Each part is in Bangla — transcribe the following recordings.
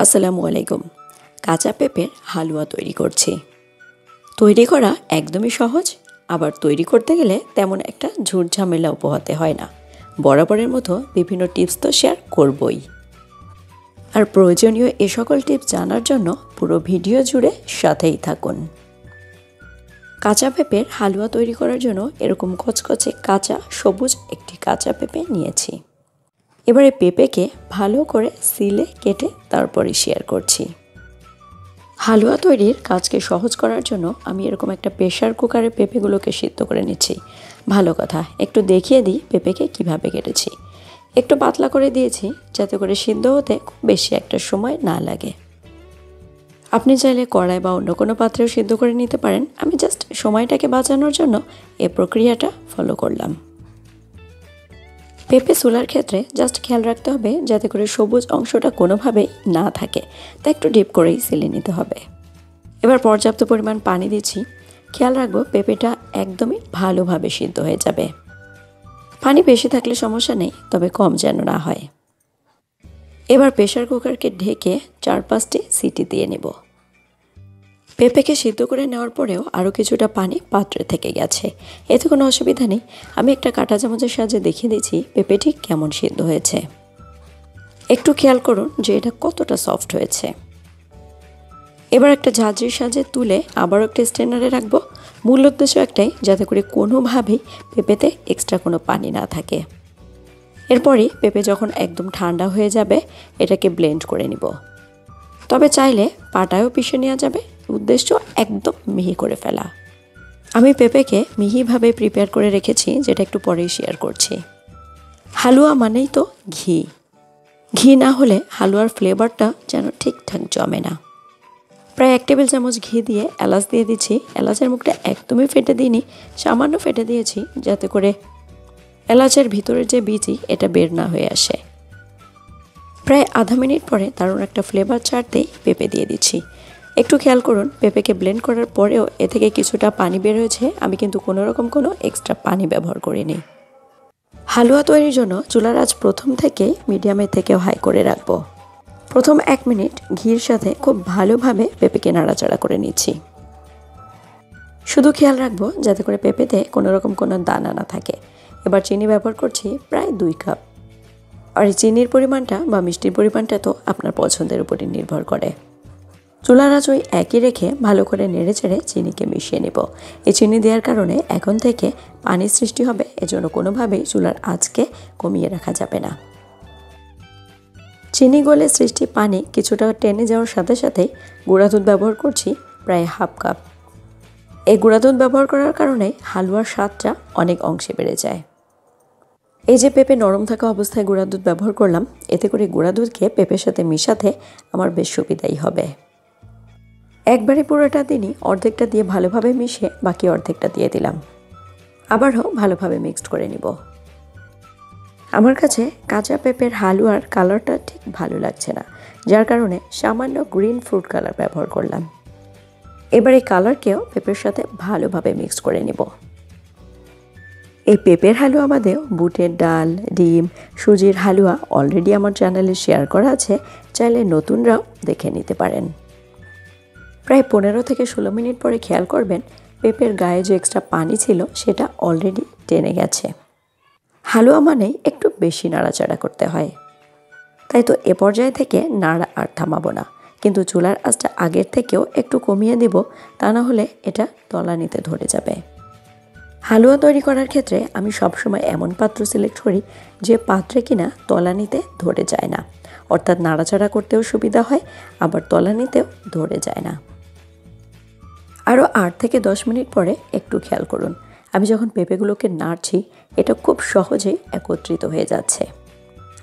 আসসালামু আলাইকুম। কাঁচা পেঁপের হালুয়া তৈরি করছি। তৈরি করা একদমই সহজ, আবার তৈরি করতে গেলে তেমন একটা ঝুট ঝামেলাও পোহাতে হয় না। বরাবরের মতো বিভিন্ন টিপস তো শেয়ার করবই, আর প্রয়োজনীয় এ সকল টিপস জানার জন্য পুরো ভিডিও জুড়ে সাথেই থাকুন। কাঁচা পেঁপের হালুয়া তৈরি করার জন্য এরকম কচকচে কাঁচা সবুজ একটি কাঁচা পেঁপে নিয়েছি। এবারে পেঁপেকে ভালো করে সিলে কেটে তারপরে শেয়ার করছি। হালুয়া তৈরির কাজকে সহজ করার জন্য আমি এরকম একটা প্রেসার কুকারে পেঁপেগুলোকে সিদ্ধ করে নিচ্ছি। ভালো কথা, একটু দেখিয়ে দিই পেঁপেকে কিভাবে কেটেছি। একটু পাতলা করে দিয়েছি যাতে করে সিদ্ধ হতে খুব বেশি একটা সময় না লাগে। আপনি চাইলে কড়াই বা অন্য কোনো পাত্রেও সিদ্ধ করে নিতে পারেন। আমি জাস্ট সময়টাকে বাঁচানোর জন্য এই প্রক্রিয়াটা ফলো করলাম। পেঁপে চুলার ক্ষেত্রে জাস্ট খেয়াল রাখতে হবে যাতে করে সবুজ অংশটা কোনোভাবেই না থাকে, তাই একটু ডিপ করেই সিলে নিতে হবে। এবার পর্যাপ্ত পরিমাণ পানি দিচ্ছি। খেয়াল রাখবো পেঁপেটা একদমই ভালোভাবে সিদ্ধ হয়ে যাবে। পানি বেশি থাকলে সমস্যা নেই, তবে কম যেন না হয়। এবার প্রেসার কুকারকে ঢেকে 4-5টি সিটি দিয়ে নেব। পেঁপেকে সিদ্ধ করে নেওয়ার পরেও আরও কিছুটা পানি পাত্রে থেকে গেছে, এতে কোনো অসুবিধা নেই। আমি একটা কাঁটা চামচের সাহায্যে দেখিয়ে দিচ্ছি পেঁপেটি কেমন সিদ্ধ হয়েছে। একটু খেয়াল করুন যে এটা কতটা সফট হয়েছে। এবার একটা ঝাঁঝরির সাহায্যে তুলে আবারও একটা স্ট্রেনারে রাখবো। মূল উদ্দেশ্য একটাই, যাতে করে কোনোভাবেই পেঁপেতে এক্সট্রা কোনো পানি না থাকে। এরপরই পেঁপে যখন একদম ঠান্ডা হয়ে যাবে এটাকে ব্লেন্ড করে নিব। তবে চাইলে পাটায়ও পিষে নেওয়া যাবে, উদ্দেশ্য একদম মিহি করে ফেলা। আমি পেঁপেকে মিহিভাবে প্রিপেয়ার করে রেখেছি, যেটা একটু পরেই শেয়ার করছি। হালুয়া মানেই তো ঘি। ঘি না হলে হালুয়ার ফ্লেভারটা যেন ঠিকঠাক জমে না। প্রায় 1 টেবিল চামচ ঘি দিয়ে এলাচ দিয়ে দিচ্ছি। এলাচের মুখটা একদমই ফেটে দিইনি, সামান্য ফেটে দিয়েছি যাতে করে এলাচের ভিতরের যে বীজি এটা বের না হয়ে আসে। প্রায় আধা মিনিট পরে দারুণ একটা ফ্লেভার ছাড়তেই পেঁপে দিয়ে দিচ্ছি। একটু খেয়াল করুন পেঁপেকে ব্লেন্ড করার পরেও এ থেকে কিছুটা পানি বের হয়েছে। আমি কিন্তু কোনোরকম কোনো এক্সট্রা পানি ব্যবহার করিনি। হালুয়া তৈরির জন্য চুলার আঁচ প্রথম থেকে মিডিয়ামে থেকে হাই করে রাখবো। প্রথম 1 মিনিট ঘির সাথে খুব ভালোভাবে পেঁপেকে নাড়াচাড়া করে নিচ্ছি। শুধু খেয়াল রাখবো যাতে করে পেঁপেতে কোনোরকম কোনো দানা না থাকে। এবার চিনি ব্যবহার করছি প্রায় 2 কাপ। আর এই চিনির পরিমাণটা বা মিষ্টির পরিমাণটা তো আপনার পছন্দের উপরই নির্ভর করে। চুলার আঁচ ওই একই রেখে ভালো করে নেড়ে চেড়ে চিনিকে মিশিয়ে নেব। এই চিনি দেওয়ার কারণে এখন থেকে পানির সৃষ্টি হবে, এজন্য কোনোভাবেই চুলার আঁচকে কমিয়ে রাখা যাবে না। চিনি গলে সৃষ্টি পানি কিছুটা টেনে যাওয়ার সাথে সাথেই গুঁড়া দুধ ব্যবহার করছি প্রায় 1/2 কাপ। এই গুঁড়া দুধ ব্যবহার করার কারণে হালুয়ার স্বাদটা অনেক অংশে বেড়ে যায়। এই যে পেঁপে নরম থাকা অবস্থায় গুঁড়া দুধ ব্যবহার করলাম, এতে করে গুঁড়া দুধকে পেঁপের সাথে মিশাতে আমার বেশ সুবিধাই হবে। একবারে পুরোটা দিনই অর্ধেকটা দিয়ে ভালোভাবে মিশিয়ে বাকি অর্ধেকটা দিয়ে দিলাম। আবারও ভালোভাবে মিক্সড করে নিব। আমার কাছে কাঁচা পেঁপের হালুয়ার কালারটা ঠিক ভালো লাগছে না, যার কারণে সামান্য গ্রিন ফ্রুট কালার ব্যবহার করলাম। এবার এই কালারকেও পেঁপের সাথে ভালোভাবে মিক্সড করে নিব। এই পেঁপের হালুয়া বাদেও বুটের ডাল, ডিম, সুজির হালুয়া অলরেডি আমার চ্যানেলে শেয়ার করা আছে, চাইলে নতুনরাও দেখে নিতে পারেন। প্রায় 15 থেকে 16 মিনিট পরে খেয়াল করবেন পেঁপের গায়ে যে এক্সট্রা পানি ছিল সেটা অলরেডি টেনে গেছে। হালুয়া মানেই একটু বেশি নাড়াচাড়া করতে হয়, তাই তো এ পর্যায়ে থেকে নাড়া আর থামাবো না, কিন্তু চুলার আঁচটা আগের থেকেও একটু কমিয়ে দেব, তা না হলে এটা তলানিতে ধরে যাবে। হালুয়া তৈরি করার ক্ষেত্রে আমি সবসময় এমন পাত্র সিলেক্ট করি যে পাত্রে কিনা তলানিতে ধরে যায় না, অর্থাৎ নাড়াচাড়া করতেও সুবিধা হয়, আবার তলানিতেও ধরে যায় না। আরও 8 থেকে 10 মিনিট পরে একটু খেয়াল করুন, আমি যখন পেঁপেগুলোকে নাড়ছি এটা খুব সহজেই একত্রিত হয়ে যাচ্ছে,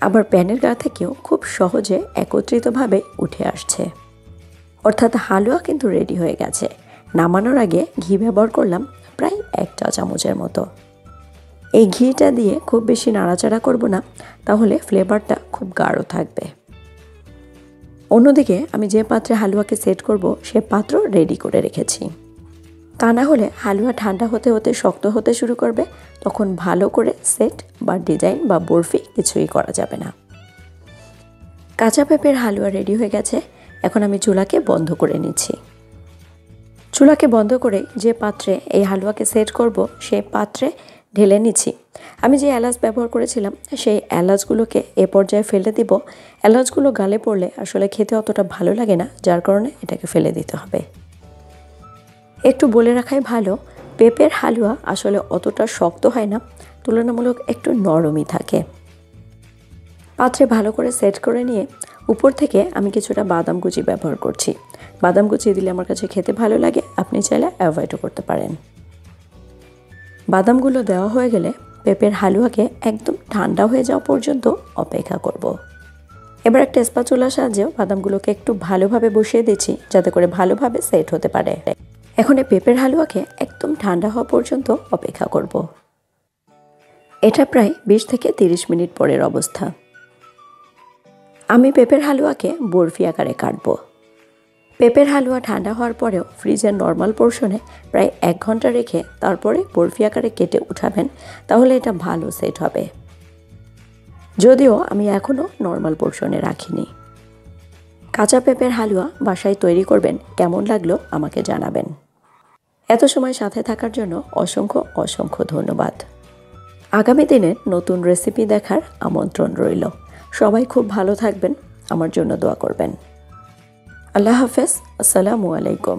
আবার প্যানের গা থেকেও খুব সহজে একত্রিতভাবে উঠে আসছে। অর্থাৎ হালুয়া কিন্তু রেডি হয়ে গেছে। নামানোর আগে ঘি ব্যবহার করলাম প্রায় 1 চা চামচের মতো। এই ঘিটা দিয়ে খুব বেশি নাড়াচাড়া করব না, তাহলে ফ্লেভারটা খুব গাঢ় থাকবে। অন্যদিকে আমি যে পাত্রে হালুয়াকে সেট করব সে পাত্র রেডি করে রেখেছি, তা না হলে হালুয়া ঠান্ডা হতে হতে শক্ত হতে শুরু করবে, তখন ভালো করে সেট বা ডিজাইন বা বরফি কিছুই করা যাবে না। কাঁচা পেঁপের হালুয়া রেডি হয়ে গেছে। এখন আমি চুলাকে বন্ধ করে নিচ্ছি। চুলাকে বন্ধ করে যে পাত্রে এই হালুয়াকে সেট করব সেই পাত্রে ঢেলে নিচ্ছি। আমি যে এলাচ ব্যবহার করেছিলাম সেই এলাচগুলোকে এ পর্যায়ে ফেলে দিব। এলাচগুলো গালে পড়লে আসলে খেতে অতটা ভালো লাগে না, যার কারণে এটাকে ফেলে দিতে হবে। একটু বলে রাখাই ভালো, পেঁপের হালুয়া আসলে অতটা শক্ত হয় না, তুলনামূলক একটু নরমই থাকে। পাত্রে ভালো করে সেট করে নিয়ে উপর থেকে আমি কিছুটা বাদাম কুচি ব্যবহার করছি। বাদাম কুচি দিলে আমার কাছে খেতে ভালো লাগে, আপনি চাইলে অ্যাভয়েডও করতে পারেন। বাদামগুলো দেওয়া হয়ে গেলে পেঁপের হালুয়াকে একদম ঠান্ডা হয়ে যাওয়া পর্যন্ত অপেক্ষা করব। এবার একটা স্প্যাচুলার সাহায্যে বাদামগুলোকে একটু ভালোভাবে বসিয়ে দিচ্ছি, যাতে করে ভালোভাবে সেট হতে পারে। এখন এই পেঁপের হালুয়াকে একদম ঠান্ডা হওয়া পর্যন্ত অপেক্ষা করব। এটা প্রায় 20 থেকে 30 মিনিট পরের অবস্থা। আমি পেঁপের হালুয়াকে বরফি আকারে কাটবো। পেঁপের হালুয়া ঠান্ডা হওয়ার পরেও ফ্রিজের নর্মাল পোর্শনে প্রায় 1 ঘন্টা রেখে তারপরে বরফি আকারে কেটে উঠাবেন, তাহলে এটা ভালো সেট হবে। যদিও আমি এখনও নর্মাল পোর্শনে রাখিনি। কাঁচা পেঁপের হালুয়া বাসায় তৈরি করবেন, কেমন লাগলো আমাকে জানাবেন। এত সময় সাথে থাকার জন্য অসংখ্য অসংখ্য ধন্যবাদ। আগামী দিনের নতুন রেসিপি দেখার আমন্ত্রণ রইল। সবাই খুব ভালো থাকবেন, আমার জন্য দোয়া করবেন। আল্লাহ হাফেজ, আসসালামু আলাইকুম।